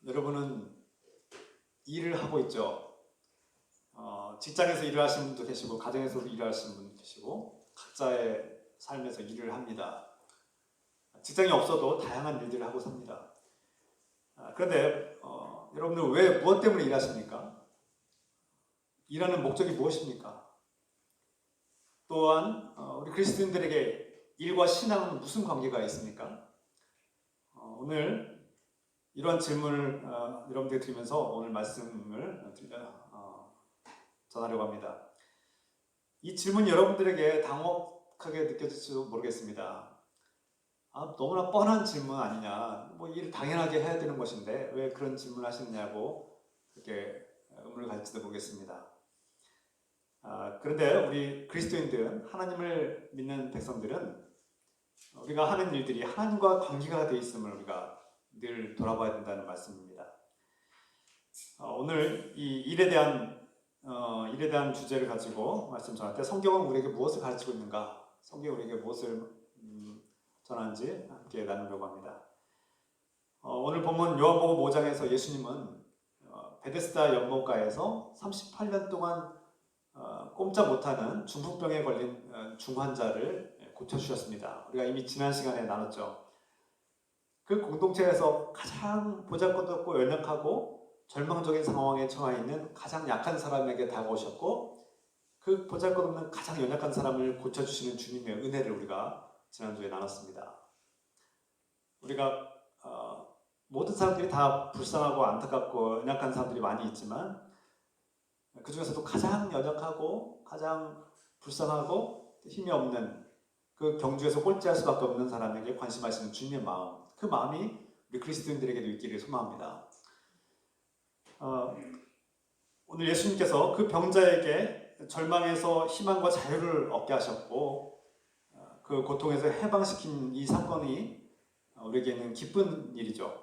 여러분은 일을 하고 있죠. 직장에서 일을 하시는 분도 계시고 가정에서도 일을 하시는 분도 계시고 각자의 삶에서 일을 합니다. 직장이 없어도 다양한 일들을 하고 삽니다. 그런데 여러분들 왜 무엇 때문에 일하십니까? 일하는 목적이 무엇입니까? 또한 우리 그리스도인들에게 일과 신앙은 무슨 관계가 있습니까? 오늘 이러한 질문을 여러분들에게 드리면서 오늘 말씀을 전하려고 합니다. 이 질문이 여러분들에게 당혹하게 느껴질지도 모르겠습니다. 너무나 뻔한 질문 아니냐, 일 당연하게 해야 되는 것인데 왜 그런 질문을 하시느냐고 그렇게 의문을 가질지도 모르겠습니다. 그런데 우리 그리스도인들, 하나님을 믿는 백성들은 우리가 하는 일들이 하나님과 관계가 되어 있음을 우리가 늘 돌아봐야 된다는 말씀입니다. 오늘 이 일에 대한 주제를 가지고 말씀 전할 때 성경은 우리에게 무엇을 가르치고 있는가, 성경이 우리에게 무엇을 전하는지 함께 나누려고 합니다. 오늘 본문 요한복음 5장에서 예수님은 베데스다 연못가에서 38년 동안 꼼짝 못하는 중풍병에 걸린 중환자를 고쳐주셨습니다. 우리가 이미 지난 시간에 나눴죠. 그 공동체에서 가장 보잘것없고 연약하고 절망적인 상황에 처해 있는 가장 약한 사람에게 다가오셨고 그 보잘것없는 가장 연약한 사람을 고쳐주시는 주님의 은혜를 우리가 지난주에 나눴습니다. 우리가 모든 사람들이 다 불쌍하고 안타깝고 연약한 사람들이 많이 있지만 그 중에서도 가장 연약하고 가장 불쌍하고 힘이 없는 그 경주에서 꼴찌할 수밖에 없는 사람에게 관심하시는 주님의 마음, 그 마음이 우리 그리스도인들에게도 있기를 소망합니다. 오늘 예수님께서 그 병자에게 절망에서 희망과 자유를 얻게 하셨고 그 고통에서 해방시킨 이 사건이 우리에게는 기쁜 일이죠.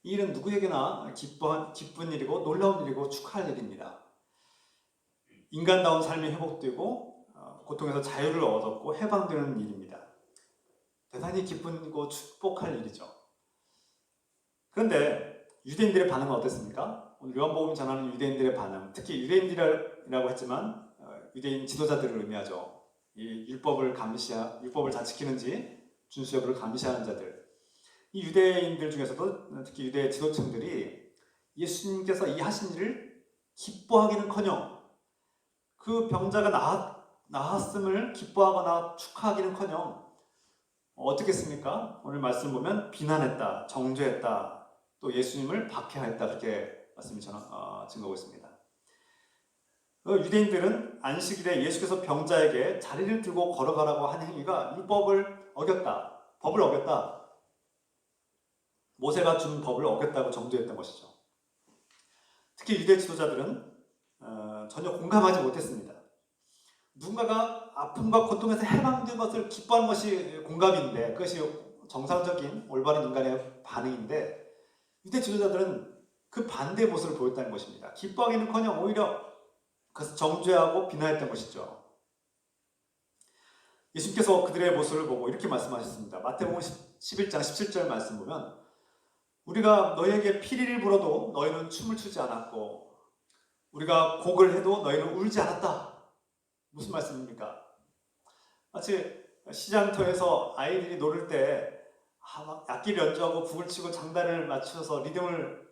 이 일은 누구에게나 기쁜 일이고 놀라운 일이고 축하할 일입니다. 인간다운 삶이 회복되고 고통에서 자유를 얻었고 해방되는 일입니다. 대단히 기쁘고 축복할 일이죠. 그런데 유대인들의 반응은 어땠습니까? 오늘 요한복음이 전하는 유대인들의 반응, 특히 유대인이라고 했지만 유대인 지도자들을 의미하죠. 이 율법을 잘 지키는지 준수 여부를 감시하는 자들. 이 유대인들 중에서도 특히 유대 지도층들이 예수님께서 이 하신 일을 기뻐하기는커녕 그 병자가 나았음을 기뻐하거나 축하하기는커녕 어떻게 했습니까? 오늘 말씀 보면 비난했다, 정죄했다, 또 예수님을 박해했다, 그렇게 말씀이 증거하고 있습니다. 유대인들은 안식일에 예수께서 병자에게 자리를 들고 걸어가라고 한 행위가 율법을 어겼다, 법을 어겼다, 모세가 준 법을 어겼다고 정죄했던 것이죠. 특히 유대 지도자들은 전혀 공감하지 못했습니다. 누군가가 아픔과 고통에서 해방된 것을 기뻐하는 것이 공감인데, 그것이 정상적인 올바른 인간의 반응인데 유대 지도자들은 그 반대의 모습을 보였다는 것입니다. 기뻐하기는커녕 오히려 그것을 정죄하고 비난했던 것이죠. 예수님께서 그들의 모습을 보고 이렇게 말씀하셨습니다. 마태복음 11장 17절 말씀 보면 우리가 너희에게 피리를 불어도 너희는 춤을 추지 않았고 우리가 곡을 해도 너희는 울지 않았다. 무슨 말씀입니까? 마치 시장터에서 아이들이 노를 때 막 악기를 연주하고 북을 치고 장단을 맞춰서 리듬을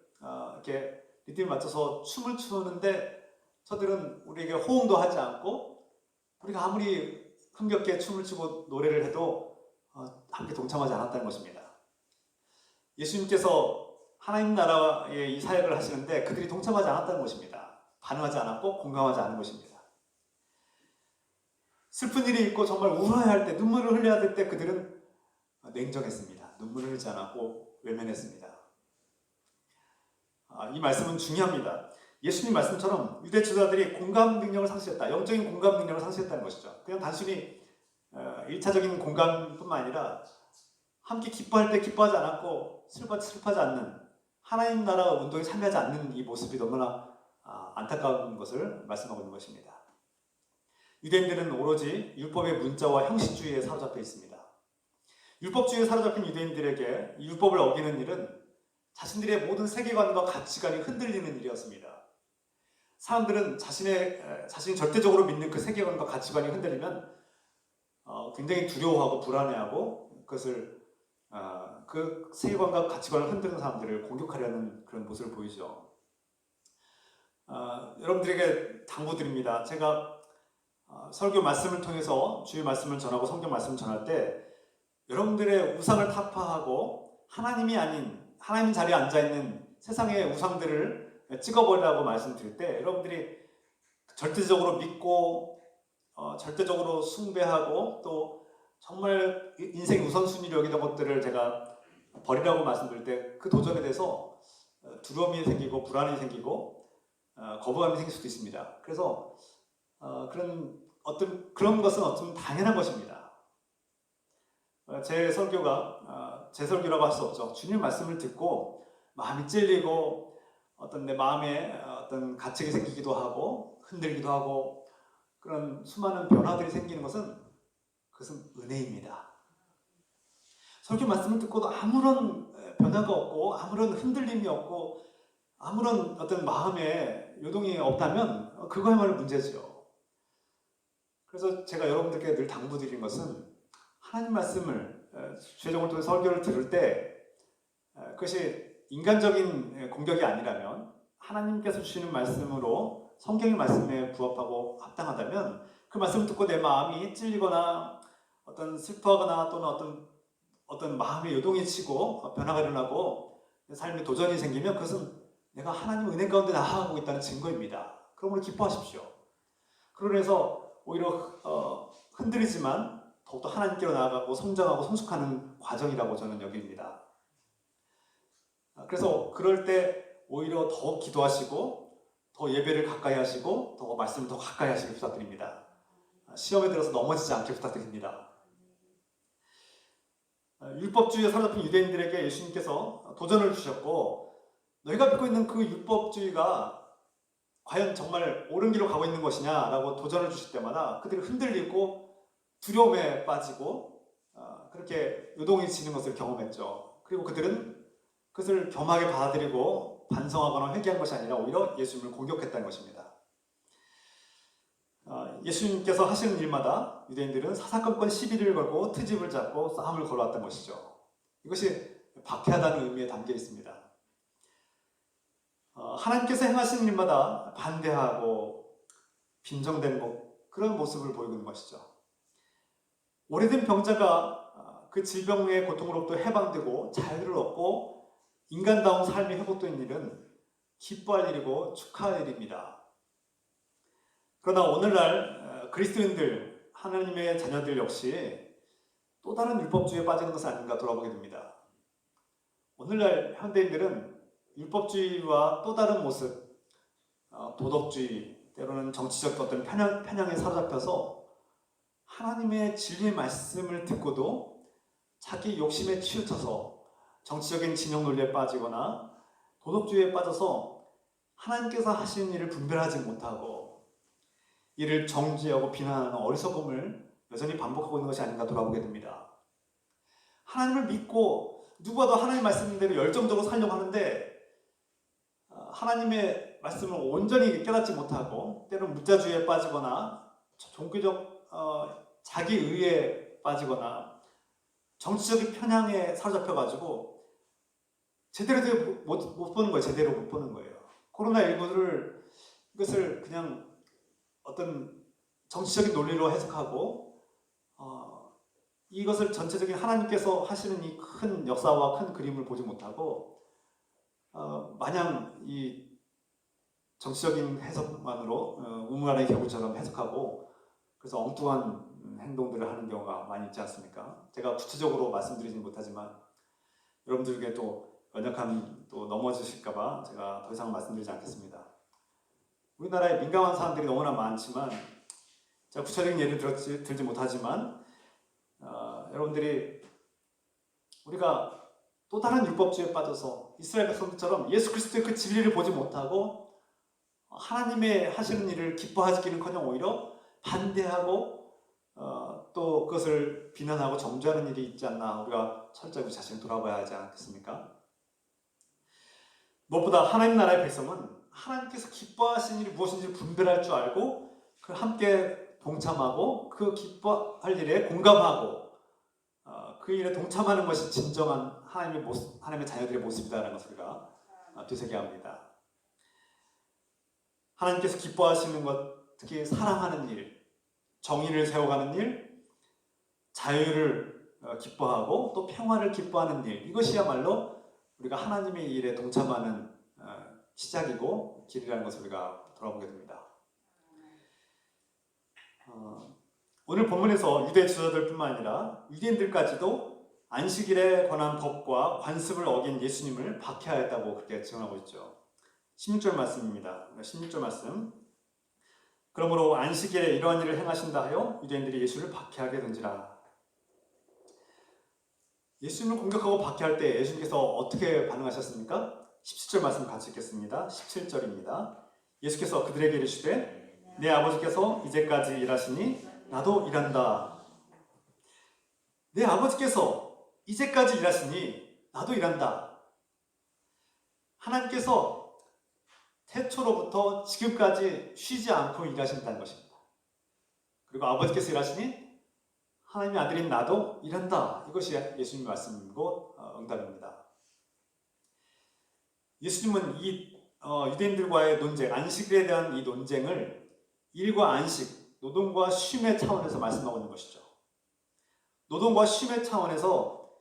맞춰서 춤을 추는데 저들은 우리에게 호응도 하지 않고 우리가 아무리 흥겹게 춤을 추고 노래를 해도 함께 동참하지 않았다는 것입니다. 예수님께서 하나님 나라의 이 사역을 하시는데 그들이 동참하지 않았다는 것입니다. 반응하지 않았고 공감하지 않은 것입니다. 슬픈 일이 있고 정말 울어야 할 때, 눈물을 흘려야 될 때 그들은 냉정했습니다. 눈물을 흘리지 않았고 외면했습니다. 이 말씀은 중요합니다. 예수님 말씀처럼 유대 지도자들이 공감 능력을 상실했다. 영적인 공감 능력을 상실했다는 것이죠. 그냥 단순히 1차적인 공감뿐만 아니라 함께 기뻐할 때 기뻐하지 않았고 슬퍼하지 않는 하나님 나라 운동에 참여하지 않는 이 모습이 너무나 안타까운 것을 말씀하고 있는 것입니다. 유대인들은 오로지 율법의 문자와 형식주의에 사로잡혀 있습니다. 율법주의에 사로잡힌 유대인들에게 율법을 어기는 일은 자신들의 모든 세계관과 가치관이 흔들리는 일이었습니다. 사람들은 자신이 절대적으로 믿는 그 세계관과 가치관이 흔들리면 굉장히 두려워하고 불안해하고 그 세계관과 가치관을 흔드는 사람들을 공격하려는 그런 모습을 보이죠. 여러분들에게 당부드립니다. 제가 설교 말씀을 통해서 주의 말씀을 전하고 성경 말씀을 전할 때 여러분들의 우상을 타파하고 하나님이 아닌 하나님 자리에 앉아있는 세상의 우상들을 찍어버리라고 말씀드릴 때 여러분들이 절대적으로 믿고 절대적으로 숭배하고 또 정말 인생 우선순위로 여기던 것들을 제가 버리라고 말씀드릴 때 그 도전에 대해서 두려움이 생기고 불안이 생기고 거부감이 생길 수도 있습니다. 그래서 그런 것은 어쩌면 당연한 것입니다. 제 설교가 제 설교라고 할 수 없죠. 주님 말씀을 듣고 마음이 찔리고 내 마음에 어떤 가책이 생기기도 하고 흔들기도 하고 그런 수많은 변화들이 생기는 그것은 은혜입니다. 설교 말씀을 듣고도 아무런 변화가 없고 아무런 흔들림이 없고 아무런 어떤 마음에 요동이 없다면 그거야말로 문제죠. 그래서 제가 여러분들께 늘 당부드리는 것은 하나님 말씀을 주의적으로 통해 설교를 들을 때 그것이 인간적인 공격이 아니라면 하나님께서 주시는 말씀으로 성경의 말씀에 부합하고 합당하다면 그 말씀을 듣고 내 마음이 찔리거나 어떤 슬퍼하거나 또는 어떤 마음의 요동이 치고 변화가 일어나고 내 삶에 도전이 생기면 그것은 내가 하나님 은혜 가운데 나아가고 있다는 증거입니다. 그러므로 기뻐하십시오. 그러면서 오히려 흔들리지만 더욱더 하나님께로 나아가고 성장하고 성숙하는 과정이라고 저는 여깁니다. 그래서 그럴 때 오히려 더 기도하시고 더 예배를 가까이 하시고 더 말씀을 더 가까이 하시길 부탁드립니다. 시험에 들어서 넘어지지 않게 부탁드립니다. 율법주의에 사로잡힌 유대인들에게 예수님께서 도전을 주셨고 너희가 믿고 있는 그 율법주의가 과연 정말 옳은 길로 가고 있는 것이냐라고 도전을 주실 때마다 그들이 흔들리고 두려움에 빠지고 그렇게 요동이 지는 것을 경험했죠. 그리고 그들은 그것을 겸하게 받아들이고 반성하거나 회개한 것이 아니라 오히려 예수님을 공격했다는 것입니다. 예수님께서 하시는 일마다 유대인들은 사사건건 시비를 걸고 트집을 잡고 싸움을 걸어왔던 것이죠. 이것이 박해하다는 의미에 담겨 있습니다. 하나님께서 행하시는 일마다 반대하고 빈정된 그런 모습을 보이고 있는 것이죠. 오래된 병자가 그 질병의 고통으로부터 해방되고 자유를 얻고 인간다운 삶이 회복된 일은 기뻐할 일이고 축하할 일입니다. 그러나 오늘날 그리스도인들, 하나님의 자녀들 역시 또 다른 율법주의에 빠지는 것은 아닌가 돌아보게 됩니다. 오늘날 현대인들은 율법주의와 또 다른 모습, 도덕주의, 때로는 정치적 어떤 편향에 사로잡혀서 하나님의 진리의 말씀을 듣고도 자기 욕심에 치우쳐서 정치적인 진영 논리에 빠지거나 도덕주의에 빠져서 하나님께서 하시는 일을 분별하지 못하고 이를 정죄하고 비난하는 어리석음을 여전히 반복하고 있는 것이 아닌가 돌아보게 됩니다. 하나님을 믿고 누구와도 하나님 말씀대로 열정적으로 살려고 하는데 하나님의 말씀을 온전히 깨닫지 못하고 때로는 무자주의에 빠지거나 종교적 자기 의에 빠지거나 정치적인 편향에 사로잡혀가지고 제대로 못 보는 거예요. 제대로 못 보는 거예요. 코로나19를 이것을 그냥 어떤 정치적인 논리로 해석하고 이것을 전체적인 하나님께서 하시는 이 큰 역사와 큰 그림을 보지 못하고 마냥 이 정치적인 해석만으로 우물안의 겨울처럼 해석하고 그래서 엉뚱한 행동들을 하는 경우가 많이 있지 않습니까? 제가 구체적으로 말씀드리진 못하지만 여러분들에게 또 연약함 또 넘어지실까봐 제가 더 이상 말씀드리지 않겠습니다. 우리나라에 민감한 사람들이 너무나 많지만 제가 구체적인 예를 들지 못하지만 여러분들이 우리가 또 다른 율법주의에 빠져서 이스라엘 백성들처럼 예수 그리스도의 그 진리를 보지 못하고 하나님의 하시는 일을 기뻐하기는커녕 오히려 반대하고 또 그것을 비난하고 정죄하는 일이 있지 않나 우리가 철저히 자신을 돌아봐야 하지 않겠습니까? 무엇보다 하나님 나라의 백성은 하나님께서 기뻐하시는 일이 무엇인지 분별할 줄 알고 그 함께 동참하고 그 기뻐할 일에 공감하고 그 일에 동참하는 것이 진정한 하나님의 모습, 하나님의 자녀들의 모습이다라는 것을 우리가 되새겨야 합니다. 하나님께서 기뻐하시는 것, 특히 사랑하는 일, 정의를 세워가는 일, 자유를 기뻐하고 또 평화를 기뻐하는 일, 이것이야말로 우리가 하나님의 일에 동참하는 시작이고 길이라는 것을 우리가 돌아보게 됩니다. 오늘 본문에서 유대 지도자들뿐만 아니라 유대인들까지도 안식일에 관한 법과 관습을 어긴 예수님을 박해하였다고 그렇게 증언하고 있죠. 16절 말씀입니다. 16절 말씀. 그러므로 안식일에 이러한 일을 행하신다 하여 유대인들이 예수를 박해하게 된지라. 예수님을 공격하고 박해할 때 예수님께서 어떻게 반응하셨습니까? 17절 말씀 같이 읽겠습니다. 17절입니다. 예수께서 그들에게 이르시되 내 아버지께서 이제까지 일하시니 나도 일한다. 내 아버지께서 이제까지 일하시니 나도 일한다. 하나님께서 태초로부터 지금까지 쉬지 않고 일하신다는 것입니다. 그리고 아버지께서 일하시니 하나님의 아들인 나도 일한다. 이것이 예수님의 말씀이고 응답입니다. 예수님은 이 유대인들과의 논쟁, 안식일에 대한 이 논쟁을 일과 안식, 노동과 쉼의 차원에서 말씀하고 있는 것이죠. 노동과 쉼의 차원에서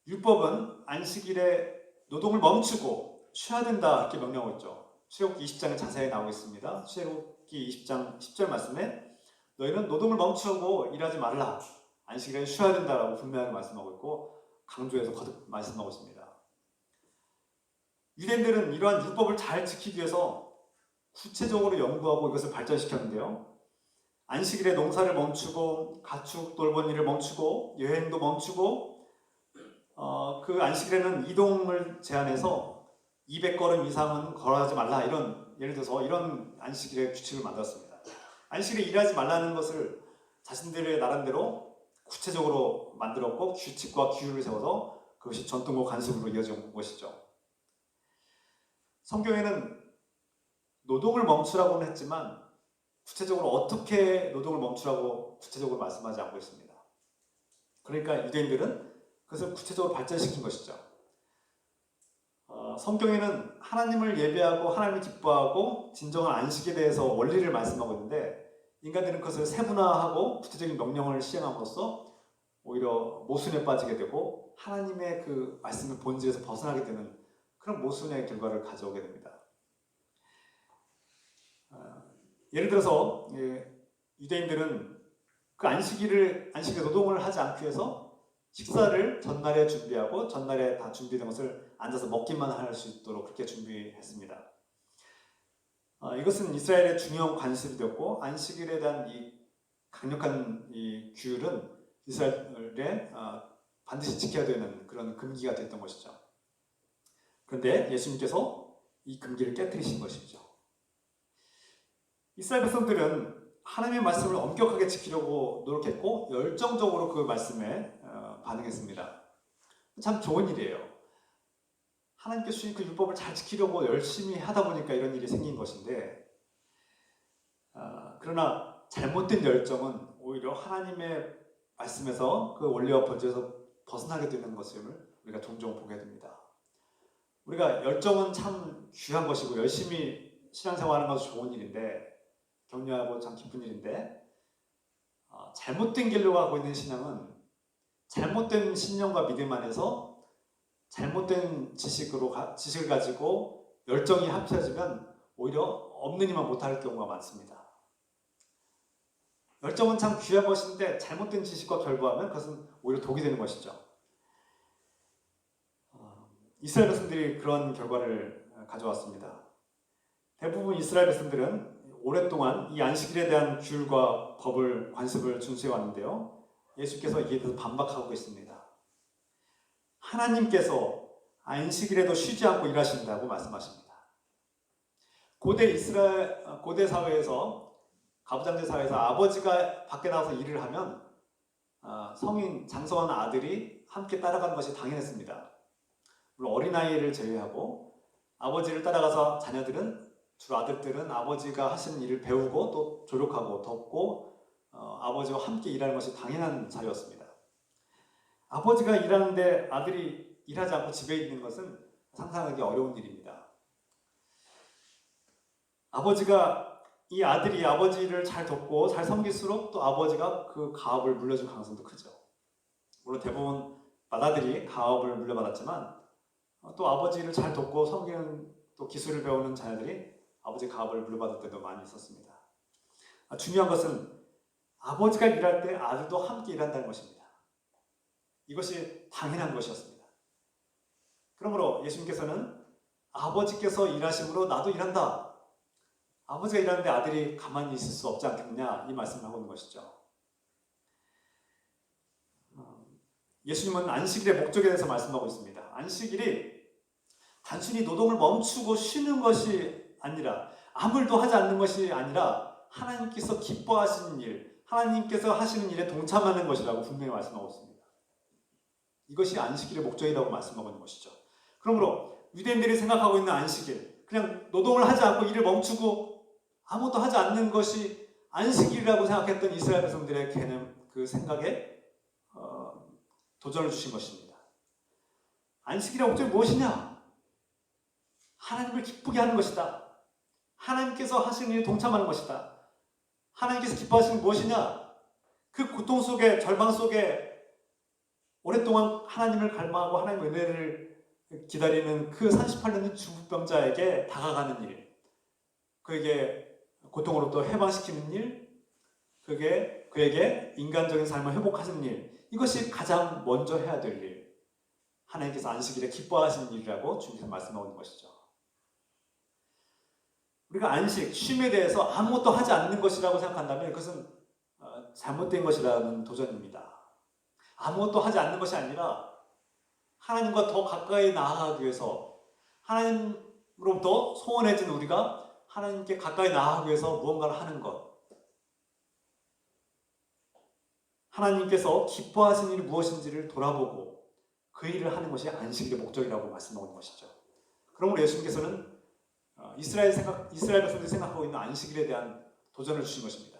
율법은 안식일에 노동을 멈추고 쉬어야 된다 이렇게 명령하고 있죠. 출애굽기 20장에 자세히 나오고 있습니다. 출애굽기 20장 10절 말씀에 너희는 노동을 멈추고 일하지 말라. 안식일에 쉬어야 된다라고 분명하게 말씀하고 있고 강조해서 거듭 말씀하고 있습니다. 유대인들은 이러한 율법을 잘 지키기 위해서 구체적으로 연구하고 이것을 발전시켰는데요. 안식일에 농사를 멈추고 가축 돌본 일을 멈추고 여행도 멈추고 그 안식일에는 이동을 제한해서 200걸음 이상은 걸어가지 말라 이런 예를 들어서 이런 안식일의 규칙을 만들었습니다. 안식일에 일하지 말라는 것을 자신들의 나름대로 구체적으로 만들었고 규칙과 규율을 세워서 그것이 전통과 관습으로 이어진 것이죠. 성경에는 노동을 멈추라고는 했지만 구체적으로 어떻게 노동을 멈추라고 구체적으로 말씀하지 않고 있습니다. 그러니까 유대인들은 그것을 구체적으로 발전시킨 것이죠. 성경에는 하나님을 예배하고 하나님을 기뻐하고 진정한 안식에 대해서 원리를 말씀하고 있는데 인간들은 그것을 세분화하고 구체적인 명령을 시행함으로써 오히려 모순에 빠지게 되고 하나님의 그 말씀의 본질에서 벗어나게 되는 그런 모순의 결과를 가져오게 됩니다. 예를 들어서 유대인들은 그 안식일에 노동을 하지 않기 위해서 식사를 전날에 준비하고 전날에 다 준비된 것을 앉아서 먹기만 할 수 있도록 그렇게 준비했습니다. 이것은 이스라엘의 중요한 관습이 되었고 안식일에 대한 이 강력한 이 규율은 이스라엘에 반드시 지켜야 되는 그런 금기가 됐던 것이죠. 그런데 예수님께서 이 금기를 깨뜨리신 것이죠. 이스라엘 백성들은 하나님의 말씀을 엄격하게 지키려고 노력했고 열정적으로 그 말씀에 반응했습니다. 참 좋은 일이에요. 하나님께서 주신 그 율법을 잘 지키려고 열심히 하다 보니까 이런 일이 생긴 것인데 그러나 잘못된 열정은 오히려 하나님의 말씀에서 그 원리와 본질에서 벗어나게 되는 것을 우리가 종종 보게 됩니다. 우리가 열정은 참 귀한 것이고 열심히 신앙생활하는 것은 좋은 일인데 격려하고 참 기쁜 일인데 잘못된 길로 가고 있는 신앙은 잘못된 신념과 믿음 안에서 잘못된 지식을 가지고 열정이 합쳐지면 오히려 없는 이만 못할 경우가 많습니다. 열정은 참 귀한 것인데 잘못된 지식과 결부하면 그것은 오히려 독이 되는 것이죠. 이스라엘 백성들이 그런 결과를 가져왔습니다. 대부분 이스라엘 백성들은 오랫동안 이 안식일에 대한 규율과 법을 관습을 준수해 왔는데요. 예수께서 이에 대해서 반박하고 있습니다. 하나님께서 안식일에도 쉬지 않고 일하신다고 말씀하십니다. 고대 사회에서 가부장제 사회에서 아버지가 밖에 나가서 일을 하면 성인 장성한 아들이 함께 따라가는 것이 당연했습니다. 물론 어린아이를 제외하고 아버지를 따라가서 자녀들은, 주로 아들들은 아버지가 하시는 일을 배우고 또 조력하고 돕고 아버지와 함께 일하는 것이 당연한 자리였습니다. 아버지가 일하는데 아들이 일하지 않고 집에 있는 것은 상상하기 어려운 일입니다. 아버지가 이 아들이 아버지를 잘 돕고 잘 섬길수록 또 아버지가 그 가업을 물려줄 가능성도 크죠. 물론 대부분 맏아들이 가업을 물려받았지만 또 아버지를 잘 돕고 섬기는 또 기술을 배우는 자녀들이 아버지 가업을 물려받을 때도 많이 있었습니다. 중요한 것은 아버지가 일할 때 아들도 함께 일한다는 것입니다. 이것이 당연한 것이었습니다. 그러므로 예수님께서는 아버지께서 일하심으로 나도 일한다. 아버지가 일하는데 아들이 가만히 있을 수 없지 않겠느냐, 이 말씀을 하고 있는 것이죠. 예수님은 안식일의 목적에 대해서 말씀하고 있습니다. 안식일이 단순히 노동을 멈추고 쉬는 것이 아니라, 아무 일도 하지 않는 것이 아니라 하나님께서 기뻐하시는 일, 하나님께서 하시는 일에 동참하는 것이라고 분명히 말씀하고 있습니다. 이것이 안식일의 목적이라고 말씀하고 있는 것이죠. 그러므로 유대인들이 생각하고 있는 안식일, 그냥 노동을 하지 않고 일을 멈추고 아무것도 하지 않는 것이 안식일이라고 생각했던 이스라엘 백성들의 개념, 그 생각에 도전을 주신 것입니다. 안식일의 목적이 무엇이냐? 하나님을 기쁘게 하는 것이다. 하나님께서 하시는 일에 동참하는 것이다. 하나님께서 기뻐하시는 무엇이냐? 그 고통 속에, 절망 속에 오랫동안 하나님을 갈망하고 하나님의 은혜를 기다리는 그 38년의 중풍병자에게 다가가는 일, 그에게 고통으로부터 해방시키는 일, 그에게 인간적인 삶을 회복하시는 일, 이것이 가장 먼저 해야 될 일, 하나님께서 안식일에 기뻐하시는 일이라고 주님께서 말씀하고 있는 것이죠. 우리가 안식, 쉼에 대해서 아무것도 하지 않는 것이라고 생각한다면 그것은 잘못된 것이라는 도전입니다. 아무것도 하지 않는 것이 아니라 하나님과 더 가까이 나아가기 위해서, 하나님으로부터 소원해진 우리가 하나님께 가까이 나아가기 위해서 무언가를 하는 것, 하나님께서 기뻐하시는 일이 무엇인지를 돌아보고 그 일을 하는 것이 안식일의 목적이라고 말씀하고 있는 것이죠. 그러므로 예수님께서는 이스라엘 백성들이 생각하고 있는 안식일에 대한 도전을 주신 것입니다.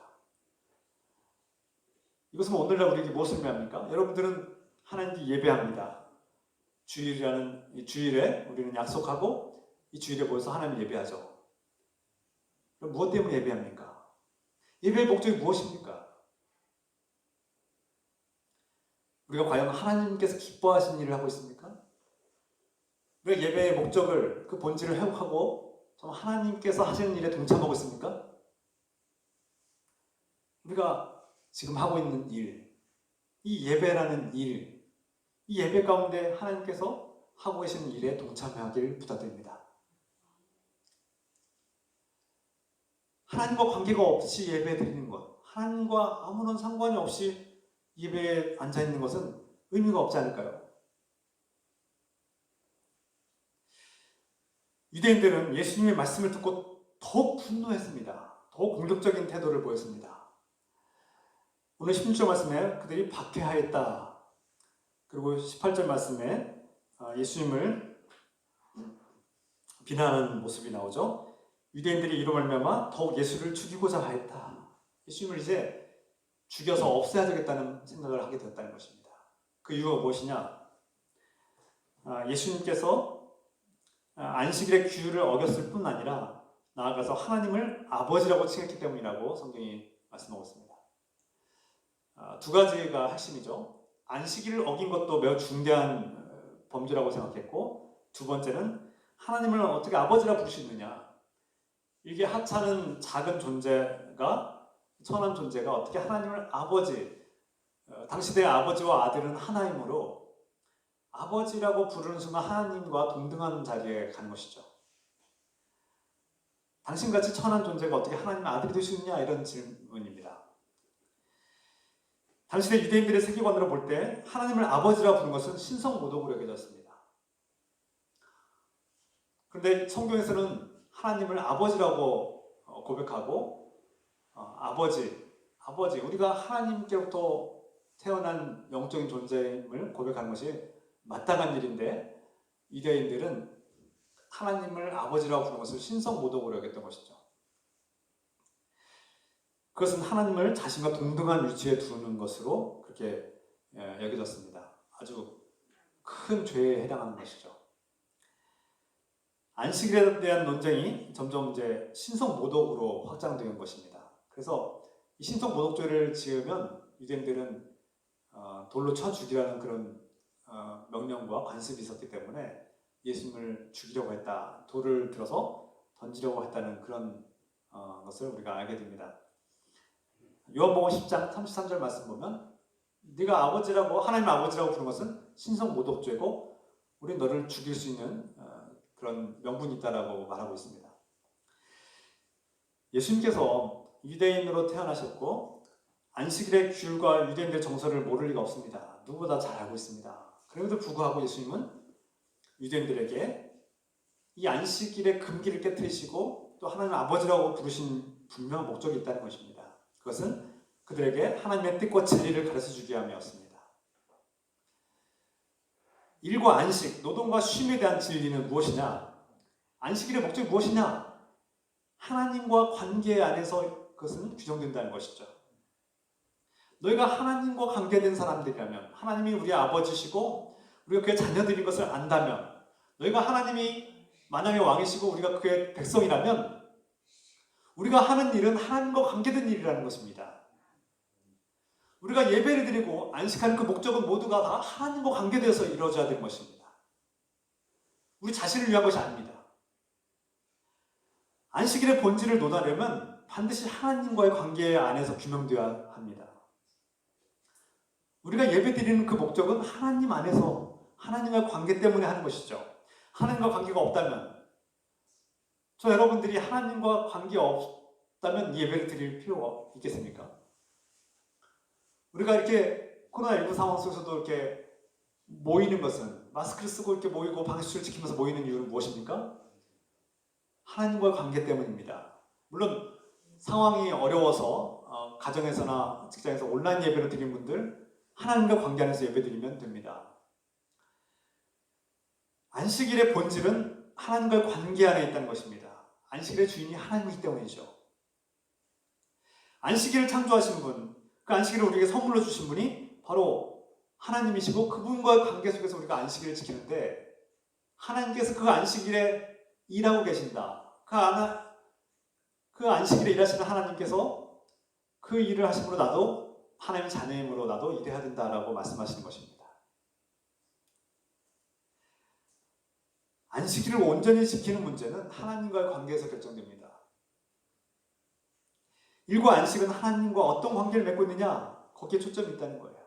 이것은 오늘날 우리에게 무엇을 의미합니까? 여러분들은 하나님께 예배합니다. 주일이라는 이 주일에 우리는 약속하고 이 주일에 모여서 하나님 예배하죠. 그럼 무엇 때문에 예배합니까? 예배의 목적이 무엇입니까? 우리가 과연 하나님께서 기뻐하시는 일을 하고 있습니까? 우리가 예배의 목적을, 그 본질을 회복하고 하나님께서 하시는 일에 동참하고 있습니까? 우리가 지금 하고 있는 일, 이 예배라는 일, 이 예배 가운데 하나님께서 하고 계시는 일에 동참하기를 부탁드립니다. 하나님과 관계가 없이 예배 드리는 것, 하나님과 아무런 상관이 없이 예배에 앉아있는 것은 의미가 없지 않을까요? 유대인들은 예수님의 말씀을 듣고 더욱 분노했습니다. 더욱 공격적인 태도를 보였습니다. 오늘 16절 말씀에 그들이 박해하였다. 그리고 18절 말씀에 예수님을 비난하는 모습이 나오죠. 유대인들이 이로 말미암아 더욱 예수를 죽이고자 하였다. 예수님을 이제 죽여서 없애야 되겠다는 생각을 하게 되었다는 것입니다. 그 이유가 무엇이냐? 예수님께서 안식일의 규율을 어겼을 뿐 아니라 나아가서 하나님을 아버지라고 칭했기 때문이라고 성경이 말씀하고 있습니다. 두 가지가 핵심이죠. 안식일을 어긴 것도 매우 중대한 범죄라고 생각했고, 두 번째는 하나님을 어떻게 아버지라 부를 수 있느냐. 이게 하찮은 작은 존재가, 천한 존재가 어떻게 하나님을 아버지, 당시대의 아버지와 아들은 하나이므로 아버지라고 부르는 순간 하나님과 동등한 자리에 간 것이죠. 당신같이 천한 존재가 어떻게 하나님의 아들이 될 수 있느냐, 이런 질문입니다. 당시대 유대인들의 세계관으로 볼 때 하나님을 아버지라고 부르는 것은 신성모독으로 여겨졌습니다. 그런데 성경에서는 하나님을 아버지라고 고백하고 아버지, 우리가 하나님께로부터 태어난 영적인 존재임을 고백하는 것이 마땅한 일인데, 유대인들은 하나님을 아버지라고 부르는 것을 신성모독으로 여겼던 것이죠. 그것은 하나님을 자신과 동등한 위치에 두는 것으로 그렇게 여겨졌습니다. 아주 큰 죄에 해당하는 것이죠. 안식일에 대한 논쟁이 점점 이제 신성모독으로 확장된 것입니다. 그래서 이 신성모독죄를 지으면 유대인들은 돌로 쳐 죽이라는 그런 명령과 관습이 있었기 때문에 예수님을 죽이려고 했다, 돌을 들어서 던지려고 했다는 그런 것을 우리가 알게 됩니다. 요한복음 10장 33절 말씀 보면 네가 아버지라고, 하나님 아버지라고 부르는 것은 신성모독죄고 우린 너를 죽일 수 있는 그런 명분이 있다라고 말하고 있습니다. 예수님께서 유대인으로 태어나셨고 안식일의 규율과 유대인들의 정서를 모를 리가 없습니다. 누구보다 잘 알고 있습니다. 그럼에도 불구하고 예수님은 유대인들에게 이 안식일의 금기를 깨뜨리시고 또 하나님 아버지라고 부르신 분명한 목적이 있다는 것입니다. 그것은 그들에게 하나님의 뜻과 진리를 가르쳐주기 위함이었습니다. 일과 안식, 노동과 쉼에 대한 진리는 무엇이냐? 안식일의 목적이 무엇이냐? 하나님과 관계 안에서 그것은 규정된다는 것이죠. 너희가 하나님과 관계된 사람들이라면, 하나님이 우리 아버지시고 우리가 그의 자녀들인 것을 안다면, 너희가 하나님이 만왕의 왕이시고 우리가 그의 백성이라면 우리가 하는 일은 하나님과 관계된 일이라는 것입니다. 우리가 예배를 드리고 안식하는 그 목적은 모두가 다 하나님과 관계되어서 이루어져야 되는 것입니다. 우리 자신을 위한 것이 아닙니다. 안식일의 본질을 논하려면 반드시 하나님과의 관계 안에서 규명되어야 합니다. 우리가 예배 드리는 그 목적은 하나님 안에서 하나님과의 관계 때문에 하는 것이죠. 하나님과 관계가 없다면, 저 여러분들이 하나님과 관계 없다면 예배를 드릴 필요가 있겠습니까? 우리가 이렇게 코로나19 상황 속에서도 이렇게 모이는 것은, 마스크를 쓰고 이렇게 모이고 방수를 지키면서 모이는 이유는 무엇입니까? 하나님과의 관계 때문입니다. 물론 상황이 어려워서 가정에서나 직장에서 온라인 예배를 드린 분들, 하나님과 관계 안에서 예배 드리면 됩니다. 안식일의 본질은 하나님과의 관계 안에 있다는 것입니다. 안식일의 주인이 하나님이기 때문이죠. 안식일을 창조하신 분, 그 안식일을 우리에게 선물로 주신 분이 바로 하나님이시고 그분과의 관계 속에서 우리가 안식일을 지키는데, 하나님께서 그 안식일에 일하고 계신다. 그 안식일에 일하시는 하나님께서 그 일을 하심으로 나도 하나님의 자녀임으로 나도 일해야 된다라고 말씀하시는 것입니다. 안식일을 온전히 지키는 문제는 하나님과의 관계에서 결정됩니다. 일과 안식은 하나님과 어떤 관계를 맺고 있느냐, 거기에 초점이 있다는 거예요.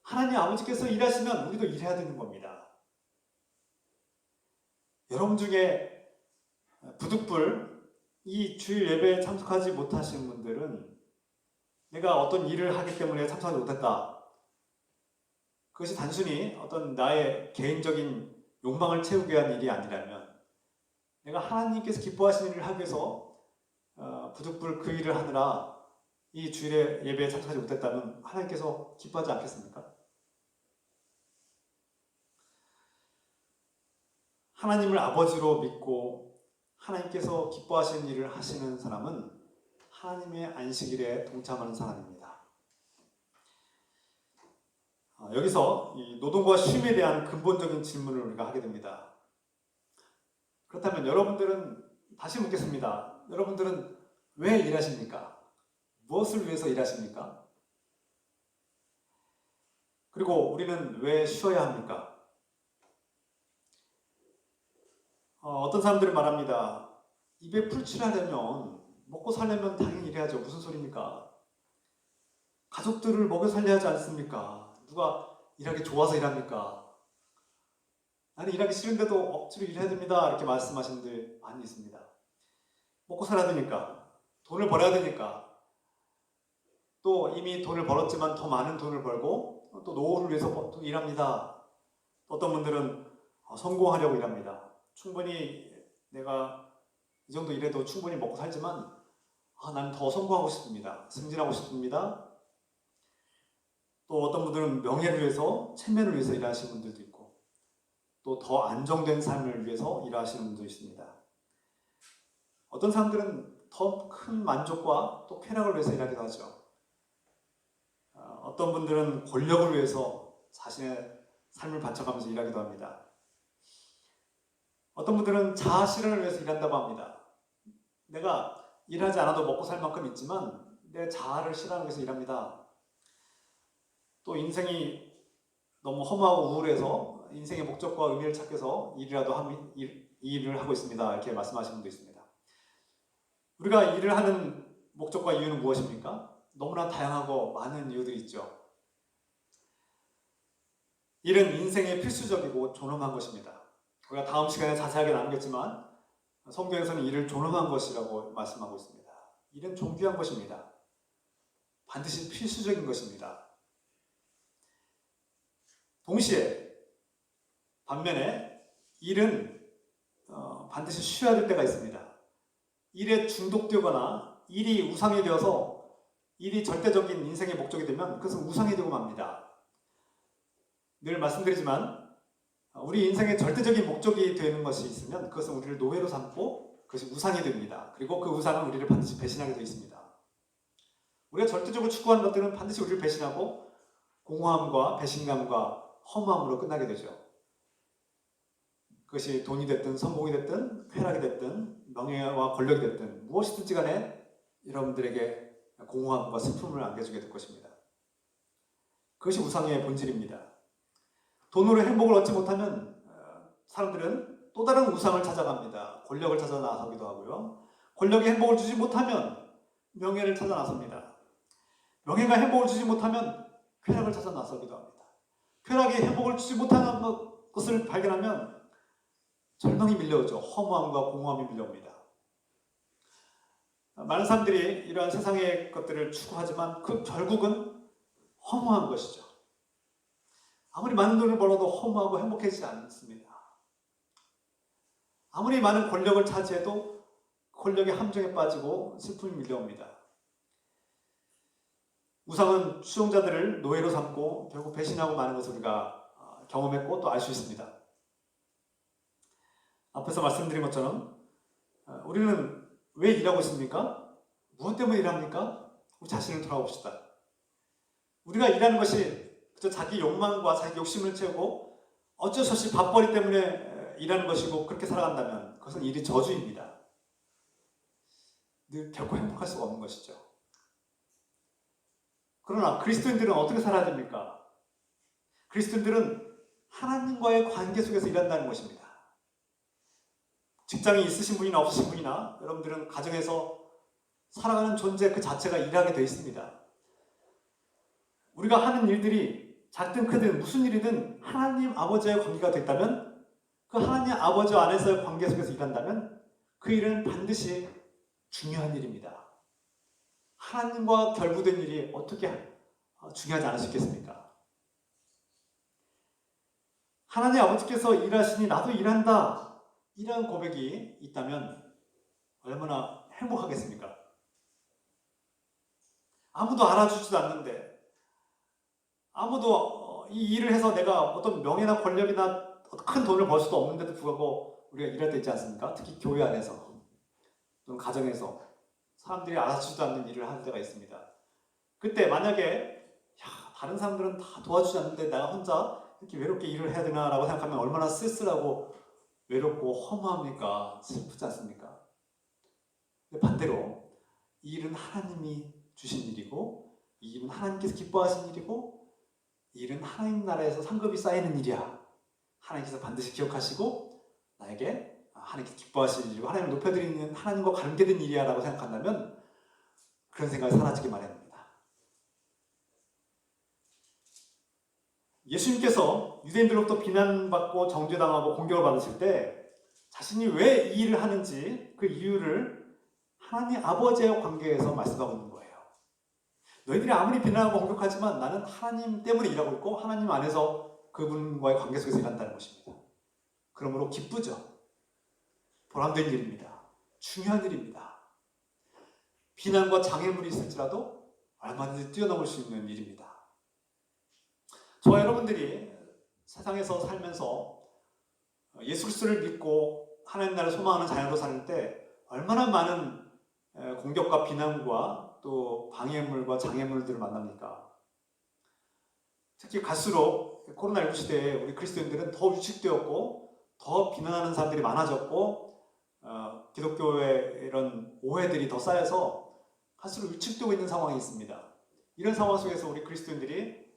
하나님 아버지께서 일하시면 우리도 일해야 되는 겁니다. 여러분 중에 부득불 이 주일 예배에 참석하지 못하신 분들은 내가 어떤 일을 하기 때문에 참석하지 못했다, 그것이 단순히 어떤 나의 개인적인 욕망을 채우기 위한 일이 아니라면, 내가 하나님께서 기뻐하시는 일을 하기 위해서 부득불 그 일을 하느라 이 주일에 예배에 참석하지 못했다면 하나님께서 기뻐하지 않겠습니까? 하나님을 아버지로 믿고 하나님께서 기뻐하시는 일을 하시는 사람은 하나님의 안식일에 동참하는 사람입니다. 여기서 이 노동과 쉼에 대한 근본적인 질문을 우리가 하게 됩니다. 그렇다면 여러분들은, 다시 묻겠습니다. 여러분들은 왜 일하십니까? 무엇을 위해서 일하십니까? 그리고 우리는 왜 쉬어야 합니까? 어떤 사람들은 말합니다. 입에 풀칠하려면, 먹고 살려면 당연히 일해야죠. 무슨 소리입니까? 가족들을 먹여 살려야 하지 않습니까? 누가 일하기 좋아서 일합니까? 나는 일하기 싫은데도 억지로 일해야 됩니다. 이렇게 말씀하시는 분들 많이 있습니다. 먹고 살아야 되니까, 돈을 벌어야 되니까, 또 이미 돈을 벌었지만 더 많은 돈을 벌고 또 노후를 위해서 또 일합니다. 어떤 분들은 성공하려고 일합니다. 충분히 내가 이 정도 일해도 충분히 먹고 살지만 나는 더 성공하고 싶습니다. 승진하고 싶습니다. 또 어떤 분들은 명예를 위해서, 체면을 위해서 일하시는 분들도 있고, 또 더 안정된 삶을 위해서 일하시는 분도 있습니다. 어떤 사람들은 더 큰 만족과 또 쾌락을 위해서 일하기도 하죠. 어떤 분들은 권력을 위해서 자신의 삶을 바쳐가면서 일하기도 합니다. 어떤 분들은 자아 실현을 위해서 일한다고 합니다. 내가 일하지 않아도 먹고 살 만큼 있지만 내 자아를 실현하기 위해서 일합니다. 또 인생이 너무 허무하고 우울해서 인생의 목적과 의미를 찾기 위해서 일을 하고 있습니다. 이렇게 말씀하시는 분도 있습니다. 우리가 일을 하는 목적과 이유는 무엇입니까? 너무나 다양하고 많은 이유들이 있죠. 일은 인생의 필수적이고 존엄한 것입니다. 우리가 다음 시간에 자세하게 나누겠지만 성경에서는 일을 존엄한 것이라고 말씀하고 있습니다. 일은 존귀한 것입니다. 반드시 필수적인 것입니다. 동시에 반면에 일은 반드시 쉬어야 될 때가 있습니다. 일에 중독되거나 일이 우상이 되어서 일이 절대적인 인생의 목적이 되면 그것은 우상이 되고 맙니다. 늘 말씀드리지만 우리 인생의 절대적인 목적이 되는 것이 있으면 그것은 우리를 노예로 삼고 그것이 우상이 됩니다. 그리고 그 우상은 우리를 반드시 배신하게 되어 있습니다. 우리가 절대적으로 추구하는 것들은 반드시 우리를 배신하고 공허함과 배신감과 허무함으로 끝나게 되죠. 그것이 돈이 됐든 성공이 됐든 쾌락이 됐든 명예와 권력이 됐든 무엇이든지 간에 여러분들에게 공허함과 슬픔을 안겨주게 될 것입니다. 그것이 우상의 본질입니다. 돈으로 행복을 얻지 못하면 사람들은 또 다른 우상을 찾아갑니다. 권력을 찾아 나서기도 하고요. 권력이 행복을 주지 못하면 명예를 찾아 나섭니다. 명예가 행복을 주지 못하면 쾌락을 찾아 나서기도 합니다. 쾌락이 행복을 주지 못하는 것을 발견하면 절망이 밀려오죠. 허무함과 공허함이 밀려옵니다. 많은 사람들이 이러한 세상의 것들을 추구하지만 그 결국은 허무한 것이죠. 아무리 많은 돈을 벌어도 허무하고 행복해지지 않습니다. 아무리 많은 권력을 차지해도 권력의 함정에 빠지고 슬픔이 밀려옵니다. 우상은 수용자들을 노예로 삼고 결국 배신하고 마는 것을 우리가 경험했고 또 알 수 있습니다. 앞에서 말씀드린 것처럼 우리는 왜 일하고 있습니까? 무엇 때문에 일합니까? 우리 자신을 돌아봅시다. 우리가 일하는 것이 그저 자기 욕망과 자기 욕심을 채우고 어쩔 수 없이 밥벌이 때문에 일하는 것이고 그렇게 살아간다면 그것은 일이 저주입니다. 늘 결코 행복할 수가 없는 것이죠. 그러나 그리스도인들은 어떻게 살아야 됩니까? 그리스도인들은 하나님과의 관계 속에서 일한다는 것입니다. 직장이 있으신 분이나 없으신 분이나 여러분들은 가정에서 살아가는 존재 그 자체가 일하게 되어 있습니다. 우리가 하는 일들이 작든 크든 무슨 일이든 하나님 아버지와의 관계가 됐다면 그 하나님 아버지 안에서의 관계 속에서 일한다면 그 일은 반드시 중요한 일입니다. 하나님과 결부된 일이 어떻게 중요하지 않을 수 있겠습니까? 하나님 아버지께서 일하시니 나도 일한다. 이런 고백이 있다면 얼마나 행복하겠습니까? 아무도 알아주지도 않는데 아무도 이 일을 해서 내가 어떤 명예나 권력이나 큰 돈을 벌 수도 없는데도 불구하고 우리가 일할 때 있지 않습니까? 특히 교회 안에서 또는 가정에서 사람들이 알아주지도 않는 일을 할 때가 있습니다. 그때 만약에 다른 사람들은 다 도와주지 않는데 내가 혼자 이렇게 외롭게 일을 해야 되나라고 생각하면 얼마나 쓸쓸하고 외롭고 허무합니까? 슬프지 않습니까? 근데 반대로 이 일은 하나님이 주신 일이고 이 일은 하나님께서 기뻐하신 일이고 이 일은 하나님 나라에서 상급이 쌓이는 일이야. 하나님께서 반드시 기억하시고 나에게 하나님께서 기뻐하시는 일이고 하나님을 높여드리는 하나님과 관계된 일이야 라고 생각한다면 그런 생각이 사라지기 마련입니다. 예수님께서 유대인들로부터 비난받고 정죄당하고 공격을 받으실 때 자신이 왜 이 일을 하는지 그 이유를 하나님 아버지의 관계에서 말씀하고 있는 거예요. 너희들이 아무리 비난하고 공격하지만 나는 하나님 때문에 일하고 있고 하나님 안에서 그분과의 관계 속에서 일한다는 것입니다. 그러므로 기쁘죠. 보람된 일입니다. 중요한 일입니다. 비난과 장애물이 있을지라도 얼마든지 뛰어넘을 수 있는 일입니다. 저와 여러분들이 세상에서 살면서 예수 그리스도를 믿고 하나님 나라를 소망하는 자녀로 사는 때 얼마나 많은 공격과 비난과 또 방해물과 장애물들을 만납니까? 특히 갈수록 코로나19 시대에 우리 그리스도인들은 더 위축되었고 더 비난하는 사람들이 많아졌고 기독교의 이런 오해들이 더 쌓여서 갈수록 위축되고 있는 상황이 있습니다. 이런 상황 속에서 우리 그리스도인들이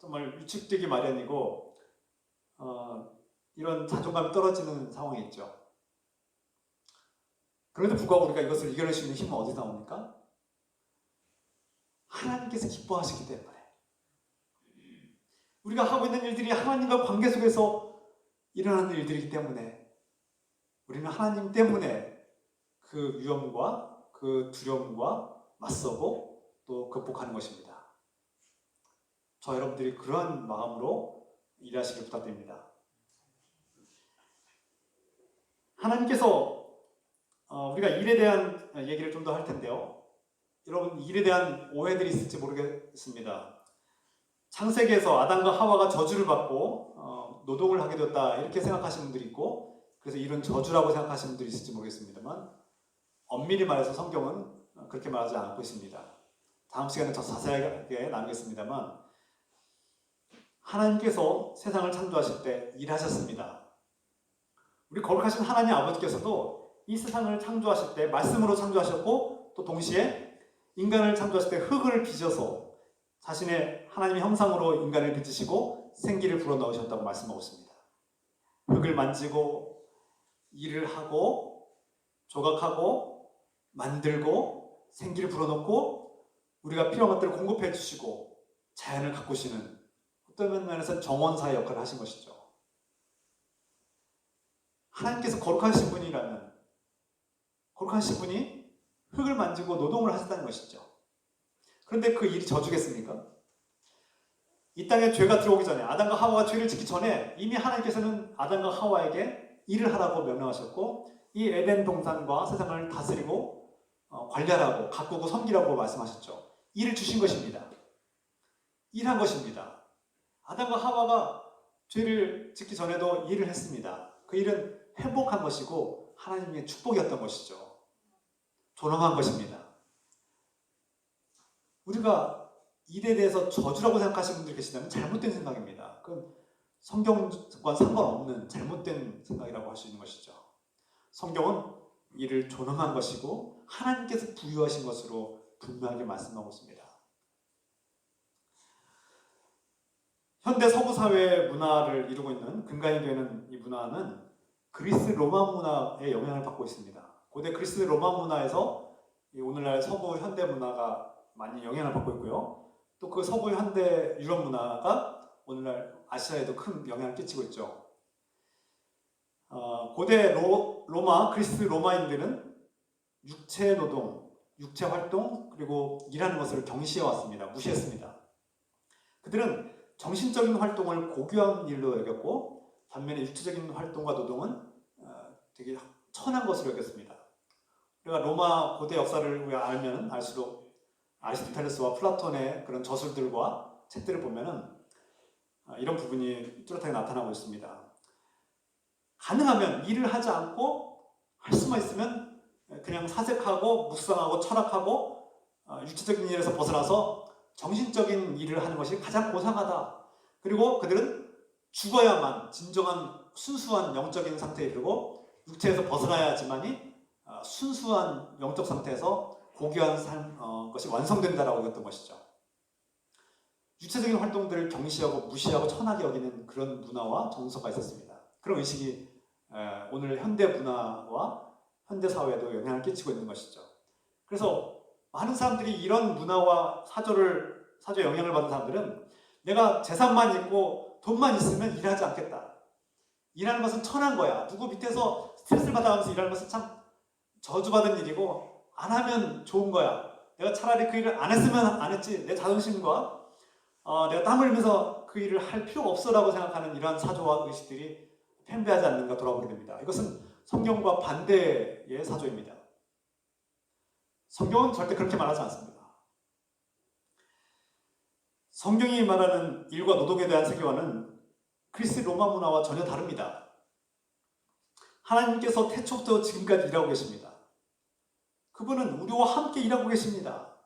정말 위축되기 마련이고 이런 자존감이 떨어지는 상황이 있죠. 그런데도 불구하고 우리가 이것을 이겨낼 수 있는 힘은 어디서 나옵니까? 하나님께서 기뻐하시기 때문에. 우리가 하고 있는 일들이 하나님과 관계 속에서 일어나는 일들이기 때문에 우리는 하나님 때문에 그 위험과 그 두려움과 맞서고 또 극복하는 것입니다. 저 여러분들이 그러한 마음으로 일하시길 부탁드립니다. 하나님께서 우리가 일에 대한 얘기를 좀 더 할 텐데요. 여러분 일에 대한 오해들이 있을지 모르겠습니다. 창세기에서 아담과 하와가 저주를 받고 노동을 하게 되었다 이렇게 생각하시는 분들이 있고 그래서 이런 저주라고 생각하시는 분들이 있을지 모르겠습니다만 엄밀히 말해서 성경은 그렇게 말하지 않고 있습니다. 다음 시간에 더 자세하게 나누겠습니다만 하나님께서 세상을 창조하실 때 일하셨습니다. 우리 거룩하신 하나님 아버지께서도 이 세상을 창조하실 때 말씀으로 창조하셨고 또 동시에 인간을 창조하실 때 흙을 빚어서 자신의 하나님의 형상으로 인간을 빚으시고 생기를 불어넣으셨다고 말씀하고 있습니다. 흙을 만지고 일을 하고 조각하고 만들고 생기를 불어넣고 우리가 필요한 것들을 공급해 주시고 자연을 가꾸시는 어떤 면에서 정원사의 역할을 하신 것이죠. 하나님께서 거룩하신 분이라면 거룩하신 분이 흙을 만지고 노동을 하셨다는 것이죠. 그런데 그 일이 저주겠습니까? 이 땅에 죄가 들어오기 전에 아담과 하와가 죄를 짓기 전에 이미 하나님께서는 아담과 하와에게 일을 하라고 명령하셨고 이 에덴 동산과 세상을 다스리고 관리하라고 가꾸고 섬기라고 말씀하셨죠. 일을 주신 것입니다. 일한 것입니다. 아담과 하와가 죄를 짓기 전에도 일을 했습니다. 그 일은 행복한 것이고 하나님의 축복이었던 것이죠. 존엄한 것입니다. 우리가 일에 대해서 저주라고 생각하시는 분들이 계시다면 잘못된 생각입니다. 그건 성경과 상관없는 잘못된 생각이라고 할 수 있는 것이죠. 성경은 일을 존엄한 것이고 하나님께서 부여하신 것으로 분명하게 말씀하고 있습니다. 현대 서구 사회의 문화를 이루고 있는 근간이 되는 이 문화는 그리스 로마 문화의 영향을 받고 있습니다. 고대 그리스 로마 문화에서 오늘날 서구 현대 문화가 많이 영향을 받고 있고요. 또 그 서구 현대 유럽 문화가 오늘날 아시아에도 큰 영향을 끼치고 있죠. 고대 로마, 그리스 로마인들은 육체 노동, 육체 활동, 그리고 일하는 것을 경시해 왔습니다. 무시했습니다. 그들은 정신적인 활동을 고귀한 일로 여겼고 반면에 육체적인 활동과 노동은 되게 천한 것으로 여겼습니다. 우리가 로마 고대 역사를 우리가 알면 알수록 아리스토텔레스와 플라톤의 그런 저술들과 책들을 보면은 이런 부분이 뚜렷하게 나타나고 있습니다. 가능하면 일을 하지 않고 할 수만 있으면 그냥 사색하고 묵상하고 철학하고 육체적인 일에서 벗어나서 정신적인 일을 하는 것이 가장 고상하다. 그리고 그들은 죽어야만 진정한 순수한 영적인 상태에 이르고 육체에서 벗어나야지만이 순수한 영적 상태에서 고귀한 것이 완성된다라고 여겼던 것이죠. 육체적인 활동들을 경시하고 무시하고 천하게 여기는 그런 문화와 정서가 있었습니다. 그런 의식이 오늘 현대 문화와 현대 사회에도 영향을 끼치고 있는 것이죠. 그래서 많은 사람들이 이런 문화와 사조의 영향을 받은 사람들은 내가 재산만 있고 돈만 있으면 일하지 않겠다. 일하는 것은 천한 거야. 누구 밑에서 스트레스를 받아가면서 일하는 것은 참 저주받은 일이고 안 하면 좋은 거야. 내가 차라리 그 일을 안 했으면 안 했지. 내 자존심과 내가 땀 흘리면서 그 일을 할 필요가 없어라고 생각하는 이러한 사조와 의식들이 팽배하지 않는가 돌아보게 됩니다. 이것은 성경과 반대의 사조입니다. 성경은 절대 그렇게 말하지 않습니다. 성경이 말하는 일과 노동에 대한 세계관은 그리스 로마 문화와 전혀 다릅니다. 하나님께서 태초부터 지금까지 일하고 계십니다. 그분은 우리와 함께 일하고 계십니다.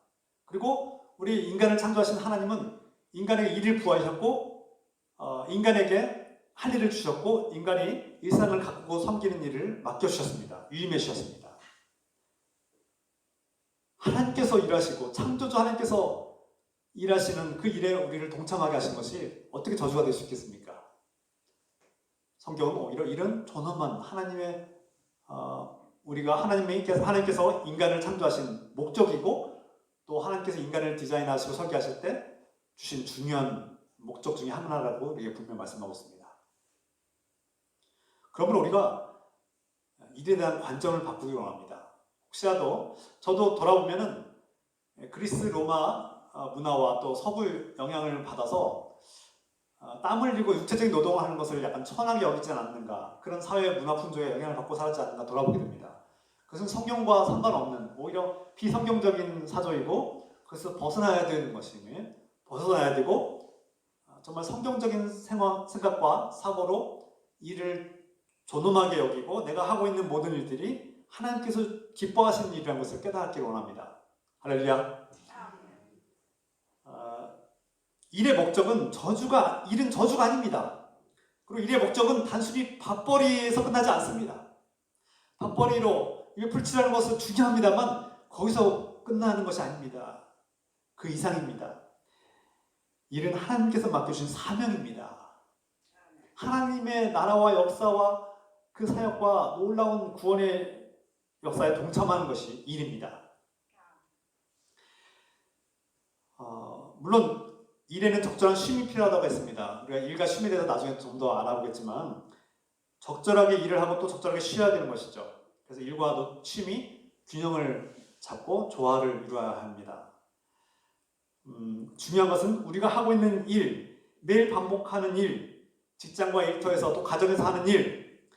그리고 우리 인간을 창조하신 하나님은 인간에게 일을 부하셨고 인간에게 할 일을 주셨고 인간이 이 세상을 가꾸고 섬기는 일을 맡겨주셨습니다. 위임해 주셨습니다. 하나님께서 일하시고 창조주 하나님께서 일하시는 그 일에 우리를 동참하게 하신 것이 어떻게 저주가 될 수 있겠습니까? 성경은 오히려 이런 존엄한 하나님의 우리가 하나님께서 인간을 창조하신 목적이고 또 하나님께서 인간을 디자인하시고 설계하실 때 주신 중요한 목적 중에 하나라고 우리에게 분명히 말씀하고 있습니다. 그러므로 우리가 일에 대한 관점을 바꾸기 원합니다. 혹시라도 저도 돌아보면은 그리스 로마 문화와 또 서구 영향을 받아서 땀 흘리고 육체적인 노동을 하는 것을 약간 천하게 여기지 않았는가, 그런 사회 문화 풍조에 영향을 받고 살았지 않는가 돌아보게 됩니다. 그것은 성경과 상관없는 오히려 비성경적인 사조이고 그것을 벗어나야 되는 것이며 벗어나야 되고 정말 성경적인 생각과 사고로 일을 존엄하게 여기고 내가 하고 있는 모든 일들이 하나님께서 기뻐하시는 일이라는 것을 깨닫기를 원합니다. 할렐루야. 일의 목적은 일은 저주가 아닙니다. 그리고 일의 목적은 단순히 밥벌이에서 끝나지 않습니다. 밥벌이로 이걸 풀칠하는 것은 중요합니다만 거기서 끝나는 것이 아닙니다. 그 이상입니다. 일은 하나님께서 맡겨주신 사명입니다. 하나님의 나라와 역사와 그 사역과 놀라운 구원의 역사에 동참하는 것이 일입니다. 물론 일에는 적절한 쉼이 필요하다고 했습니다. 우리가 일과 쉼에 대해서 나중에 좀 더 알아보겠지만 적절하게 일을 하고 또 적절하게 쉬어야 되는 것이죠. 그래서 일과 쉼이 균형을 잡고 조화를 이루어야 합니다. 중요한 것은 우리가 하고 있는 일, 매일 반복하는 일, 직장과 일터에서 또 가정에서 하는 일,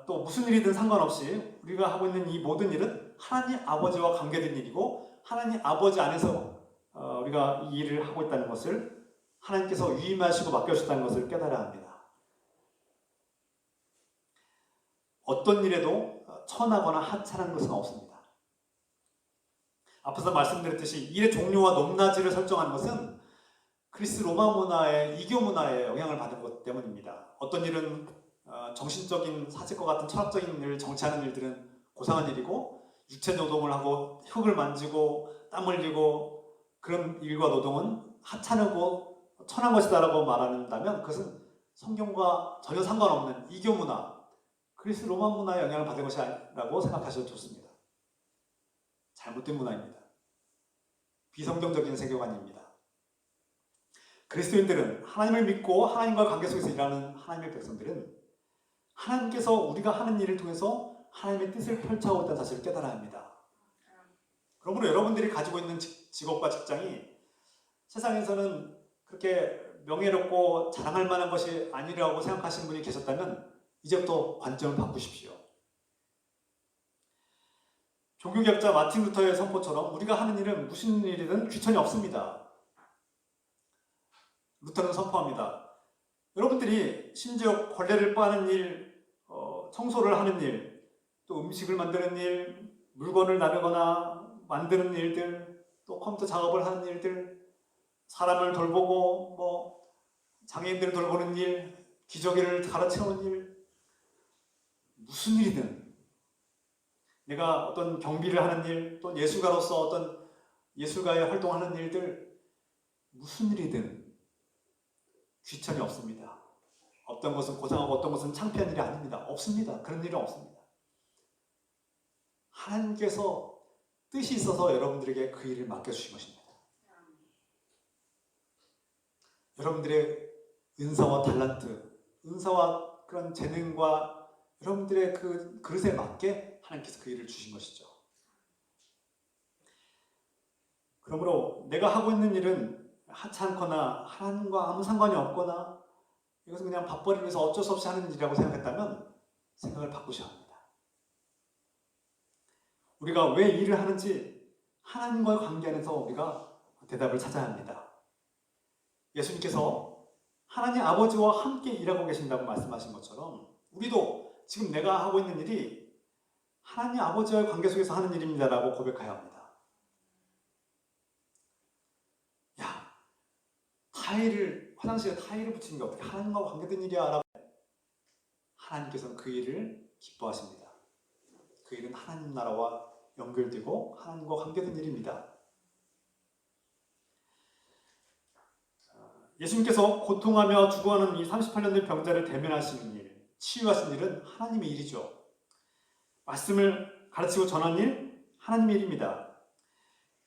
또 무슨 일이든 상관없이 우리가 하고 있는 이 모든 일은 하나님 아버지와 관계된 일이고 하나님 아버지 안에서 우리가 이 일을 하고 있다는 것을 하나님께서 위임하시고 맡겨주셨다는 것을 깨달아야 합니다. 어떤 일에도 천하거나 하찮은 것은 없습니다. 앞서서 말씀드렸듯이 일의 종류와 높낮이를 설정하는 것은 그리스 로마 문화의 이교 문화에 영향을 받은 것 때문입니다. 어떤 일은 정신적인 사직과 같은 철학적인 일을 정치하는 일들은 고상한 일이고 육체 노동을 하고 흙을 만지고 땀 흘리고 그런 일과 노동은 하찮고 천한 것이다라고 말한다면 그것은 성경과 전혀 상관없는 이교 문화, 그리스 로마 문화의 영향을 받은 것이라고 생각하셔도 좋습니다. 잘못된 문화입니다. 비성경적인 세계관입니다. 그리스도인들은 하나님을 믿고 하나님과 관계 속에서 일하는 하나님의 백성들은 하나님께서 우리가 하는 일을 통해서 하나님의 뜻을 펼쳐오고 있다는 사실을 깨달아야 합니다. 그러므로 여러분들이 가지고 있는 직업과 직장이 세상에서는 그렇게 명예롭고 자랑할 만한 것이 아니라고 생각하시는 분이 계셨다면 이제부터 관점을 바꾸십시오. 종교개혁자 마틴 루터의 선포처럼 우리가 하는 일은 무슨 일이든 귀천이 없습니다. 루터는 선포합니다. 여러분들이 심지어 걸레를 빠는 일, 청소를 하는 일, 또 음식을 만드는 일, 물건을 나르거나 만드는 일들, 또 컴퓨터 작업을 하는 일들, 사람을 돌보고 장애인들을 돌보는 일, 기저귀를 갈아채우는 일, 무슨 일이든 내가 어떤 경비를 하는 일, 또 예술가로서 어떤 예술가의 활동하는 일들, 무슨 일이든 귀천이 없습니다. 어떤 것은 고상하고 어떤 것은 창피한 일이 아닙니다. 없습니다. 그런 일은 없습니다. 하나님께서 뜻이 있어서 여러분들에게 그 일을 맡겨주신 것입니다. 여러분들의 은사와 탤런트, 은사와 그런 재능과 여러분들의 그 그릇에 맞게 하나님께서 그 일을 주신 것이죠. 그러므로 내가 하고 있는 일은 하찮거나 하나님과 아무 상관이 없거나 이것은 그냥 밥벌이를 위해서 어쩔 수 없이 하는 일이라고 생각했다면 생각을 바꾸셔야 합니다. 우리가 왜 일을 하는지 하나님과의 관계 안에서 우리가 대답을 찾아야 합니다. 예수님께서 하나님 아버지와 함께 일하고 계신다고 말씀하신 것처럼 우리도 지금 내가 하고 있는 일이 하나님 아버지와의 관계 속에서 하는 일입니다라고 고백해야 합니다. 야, 화장실에 타일을 붙이는 게 어떻게 하나님과 관계된 일이야? 라고 하나님께서는 그 일을 기뻐하십니다. 그 일은 하나님 나라와 연결되고 하나님과 관계된 일입니다. 예수님께서 고통하며 죽어가는 이 38년 된 병자를 대면하시는 일, 치유하시는 일은 하나님의 일이죠. 말씀을 가르치고 전하는 일, 하나님의 일입니다.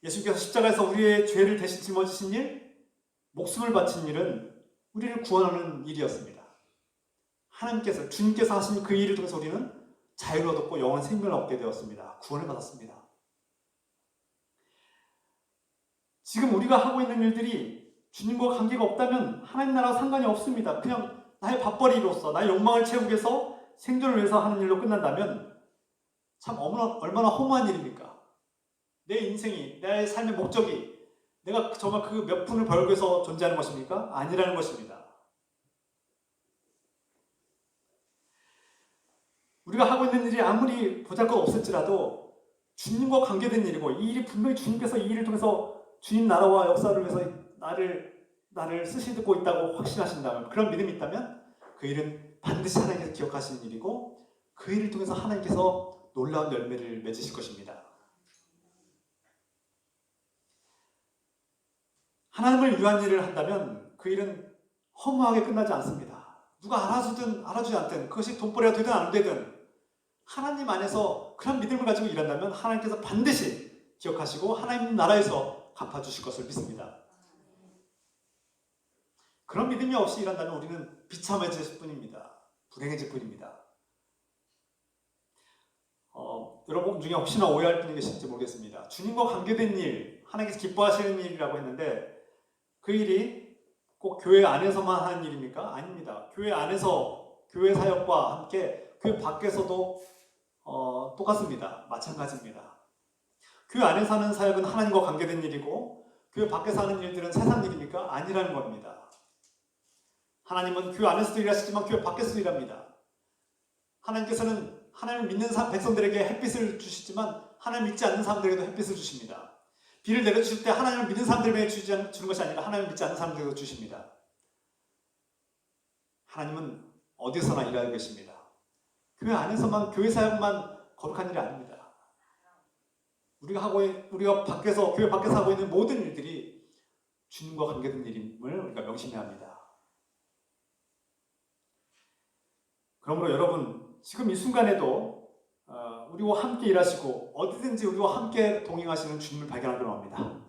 예수님께서 십자가에서 우리의 죄를 대신 짊어지신 일, 목숨을 바친 일은 우리를 구원하는 일이었습니다. 주님께서 하신 그 일을 통해서 우리는 자유를 얻었고 영원한 생명을 얻게 되었습니다. 구원을 받았습니다. 지금 우리가 하고 있는 일들이 주님과 관계가 없다면 하나님 나라와 상관이 없습니다. 그냥 나의 밥벌이로서 나의 욕망을 채우기 위해서 생존을 위해서 하는 일로 끝난다면 참 얼마나 허무한 일입니까? 내 인생이, 나의 삶의 목적이 내가 정말 그 몇 푼을 벌기 위해서 존재하는 것입니까? 아니라는 것입니다. 우리가 하고 있는 일이 아무리 보잘것없을지라도 주님과 관계된 일이고 이 일이 분명히 주님께서 이 일을 통해서 주님 나라와 역사를 위해서 나를 쓰시고 있다고 확신하신다면, 그런 믿음이 있다면 그 일은 반드시 하나님께서 기억하시는 일이고 그 일을 통해서 하나님께서 놀라운 열매를 맺으실 것입니다. 하나님을 위한 일을 한다면 그 일은 허무하게 끝나지 않습니다. 누가 알아주든 알아주지 않든 그것이 돈벌이가 되든 안 되든 하나님 안에서 그런 믿음을 가지고 일한다면 하나님께서 반드시 기억하시고 하나님 나라에서 갚아주실 것을 믿습니다. 그런 믿음이 없이 일한다면 우리는 비참해질 뿐입니다. 불행해질 뿐입니다. 여러분 중에 혹시나 오해할 분이 계실지 모르겠습니다. 주님과 관계된 일, 하나님께서 기뻐하시는 일이라고 했는데 그 일이 꼭 교회 안에서만 하는 일입니까? 아닙니다. 교회 안에서 교회 사역과 함께 교회 밖에서도 똑같습니다. 마찬가지입니다. 교회 안에서 하는 사역은 하나님과 관계된 일이고 교회 밖에서 하는 일들은 세상 일입니까? 아니라는 겁니다. 하나님은 교회 안에서도 일하시지만 교회 밖에서도 일합니다. 하나님께서는 하나님을 믿는 백성들에게 햇빛을 주시지만 하나님 믿지 않는 사람들에게도 햇빛을 주십니다. 비를 내려주실 때 하나님을 믿는 사람들에게 주는 것이 아니라 하나님을 믿지 않는 사람들에게도 주십니다. 하나님은 어디서나 일하고 계십니다. 교회 안에서만, 교회 사역만 거룩한 일이 아닙니다. 우리가 밖에서, 교회 밖에서 하고 있는 모든 일들이 주님과 관계된 일임을 우리가 명심해야 합니다. 그러므로 여러분, 지금 이 순간에도 우리와 함께 일하시고 어디든지 우리와 함께 동행하시는 주님을 발견하기로 합니다.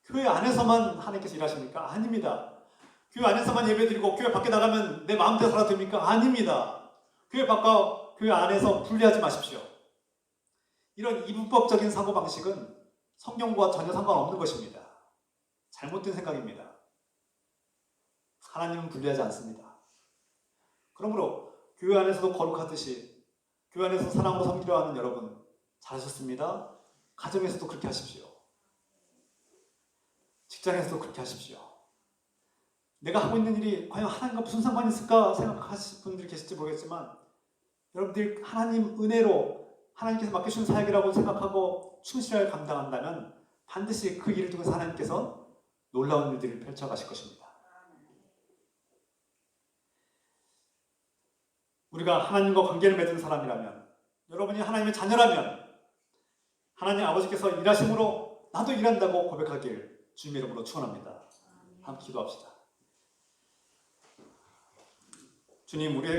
교회 안에서만 하나님께서 일하십니까? 아닙니다. 교회 안에서만 예배드리고 교회 밖에 나가면 내 마음대로 살아도 됩니까? 아닙니다. 교회 안에서 분리하지 마십시오. 이런 이분법적인 사고방식은 성경과 전혀 상관없는 것입니다. 잘못된 생각입니다. 하나님은 분리하지 않습니다. 그러므로 교회 안에서도 거룩하듯이 교회 안에서 사랑으로 섬기려 하는 여러분 잘하셨습니다. 가정에서도 그렇게 하십시오. 직장에서도 그렇게 하십시오. 내가 하고 있는 일이 과연 하나님과 무슨 상관이 있을까 생각하시는 분들이 계실지 모르겠지만 여러분들이 하나님 은혜로 하나님께서 맡겨주신 사역이라고 생각하고 충실하게 감당한다면 반드시 그 일을 통해서 하나님께서 놀라운 일들을 펼쳐가실 것입니다. 우리가 하나님과 관계를 맺은 사람이라면, 여러분이 하나님의 자녀라면 하나님 아버지께서 일하심으로 나도 일한다고 고백하길 주님의 이름으로 축원합니다. 함께 기도합시다. 주님, 우리의